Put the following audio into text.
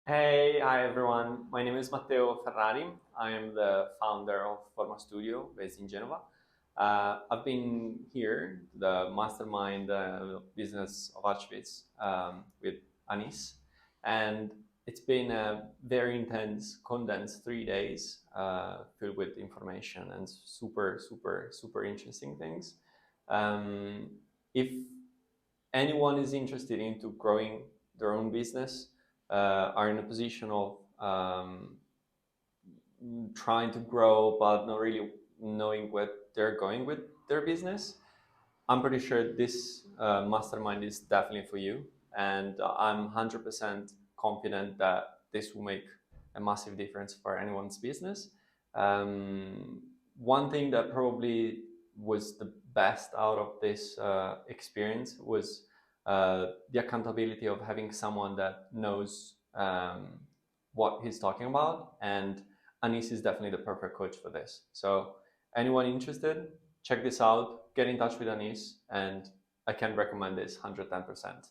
Hi everyone. My name is Matteo Ferrari. I am the founder of Forma Studio based in Genova. I've been here, the Mastermind Business of Archviz with Anees, and it's been a very intense, condensed 3 days filled with information and super interesting things. Um, if anyone is interested into growing their own business, are in a position of trying to grow but not really knowing where they're going with their business, I'm pretty sure this mastermind is definitely for you. And I'm 100% confident that this will make a massive difference for anyone's business. One thing that probably was the best out of this experience was the accountability of having someone that knows what he's talking about. And Anees is definitely the perfect coach for this. So, anyone interested, check this out, get in touch with Anees, and I can recommend this 110%.